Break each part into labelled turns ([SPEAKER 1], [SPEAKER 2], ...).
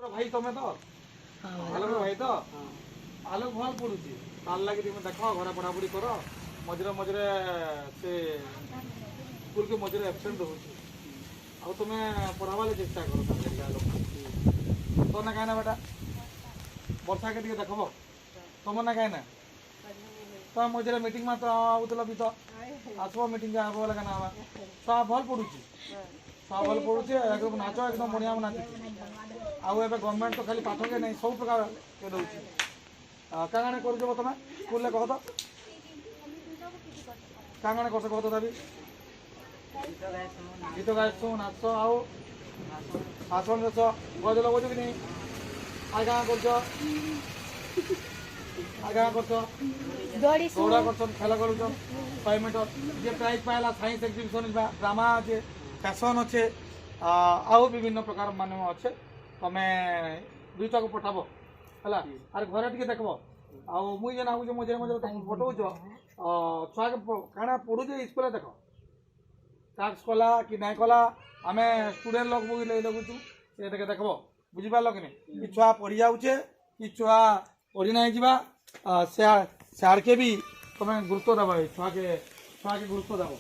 [SPEAKER 1] भाई तुम तो आलोक भाई तो आलोक भल पड़ुची तार लगे तुम देख घर पढ़ापढ़ी कर मझे मझे से स्कूल के मझे एबसेंट रोचे आ तुम पढ़ावा चेष्टा कर तो ना कहीं बेटा वर्षा के देख तुम ना कहीं तो मझे मीटिंग में तो आउल भी तो आसब मीटिंग आब बोले क्या तो भल पड़ुची भल पड़ुचे नाच एकदम बढ़िया नाच आउ ए गवर्नमेंट तो खाली पाठ के नहीं सब प्रकार के दौर क्या कर तुम स्कूल कह तो क्या कर कह तथा गीत गाइसु नाच आउ भाषण देश गज लगुच कि नहीं आ क्या कर दौड़ा कर खेल कर 100 मीटर जे प्राइज पाला साइंस एक्जिबिशन ड्रामा अच्छे फैशन अच्छे आउ विभिन्न प्रकार मान अच्छे तुम दुईटा को पठाब है आर घरे टे देख मुझे नागुचे मझे मझे तुम पठाऊच छुआ के क्या पढ़ुचे स्कूल देख टास्क कला कि नहीं कला आम स्टूडेंट लोग लगुचु ये देख बुझिपार कि नहीं कि छुआ पढ़ी जाऊे कि छुआ पढ़ी ना जा सियाड़के भी तुम गुरुत्व देव छुआ के गुरुत्व देव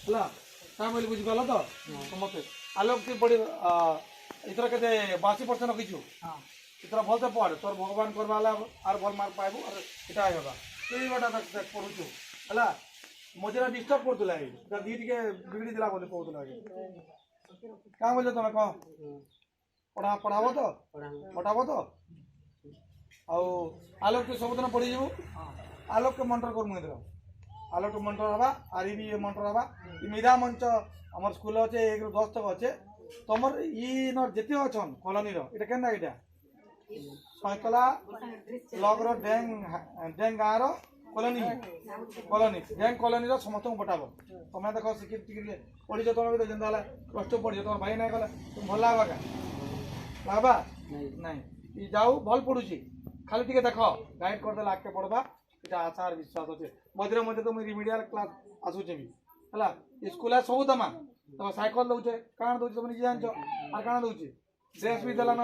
[SPEAKER 1] है क्या बोली बुझिपार तो मत आलोक तु पढ़ी इथर के 82% रखीचु इथर भल से पढ़ तोर भगवान करवा आर भल मार्क पाइबू और इटा होगा तु गोटा पढ़ुचु है मझे डिस्टर्ब करूला दी टे बिगड़ी देला बोली कहूला क्या बोल तुम कह पढ़ाब तो पढ़ाब तो आलोक तु सबुदिन पढ़ी जाऊ आलोक के मंटर कर मुझे आलोक के मंटर हवा आर भी मंटर हवा मेधा मंच आम स्कूल अच्छे 1 ରୁ 10 तक अच्छे तुम इन जिते अच्छन कॉलोनी रा क्या यहाँ सैतला ब्लॉक डेंग गाँव कॉलोनी कॉलोनी डेंग कॉलोनी समस्त को पठाब तुम देख शिखित पढ़ी तुम भी जेनता प्लस 2 पढ़ी तुम भाई ना कले तुम भल लगवा क्या लगवा नहीं जाऊ भल पढ़ुची खाली टे देख गाइड करदे आगे पढ़वा ये आशा और विश्वास अच्छे मझे मझे तो मुझे रिमिडियल क्लास आसूचे भी है स्कूल सब दमा तुम साइकेल दौचे क्या दौचे तुम निजे जान और क्या दौचे ड्रेस भी देलान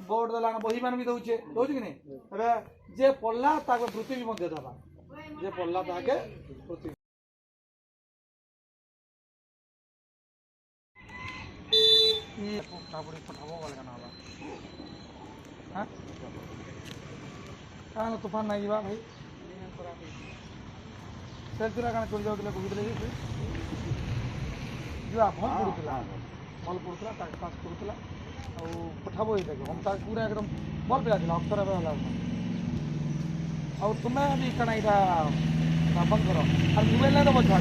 [SPEAKER 1] बोर्ड देलान बही मान भी दौचे दौचे कि नहीं जे पढ़ला वृत्ति भी मध्य दबा जे पढ़ला ताके वृत्ति क्या तूफान नहीं जा भाई सेल्फी क्या चली जाऊे कहते जा भल पड़ूला टाइम पास करूला पठाब ये हम पूरा एकदम भल पिला अक्षर और तुम्हें भी क्या यहाँ बंद कर और मोबाइल नहीं दब छुआ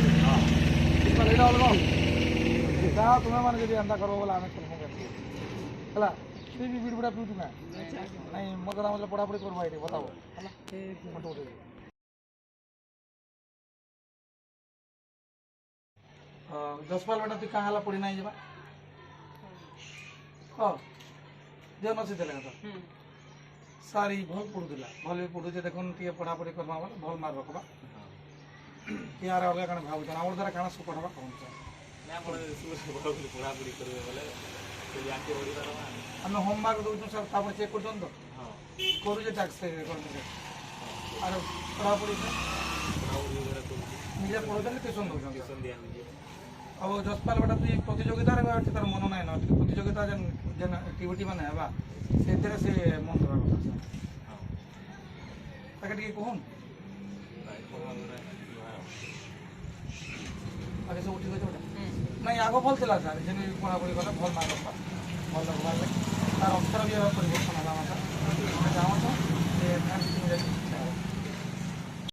[SPEAKER 1] यहाँ अलग जहाँ तुम्हें मैंने जब एंता कर बोला आम चल है तु भी बीड़ बुड़ा पीटू ना नहीं मगर मतलब पढ़ापढ़ी करवा ये बताओ है जसपाल बेटा तु क्या पढ़ी ना जा हाँ देव नसी देले तो सारी भल पढ़ुला भल भी पढ़ुचे देखुन टे पढ़ापढ़ी करवा भल मार्क रखा यार अलग क्या भाव आम द्वारा क्या सब पढ़ा आम होमवर्क दूँ सर तब चेक कर करुचे टैक्स और पढ़ापढ़ी निजे पढ़ुचे ट्यूशन दौरान अब जसपाल बेटा तु प्रतियोगिता तार मन ना ना प्रतियोगिता जेन एक्टिविटी मैंने से मन देवा कथा टे कहून आगे सब ठीक अच्छे नहीं आग भल था सर जेन पढ़ापढ़ी कला भल मार्क रखा भल रखा तार अक्षर भी परिवर्तन है चाहूँ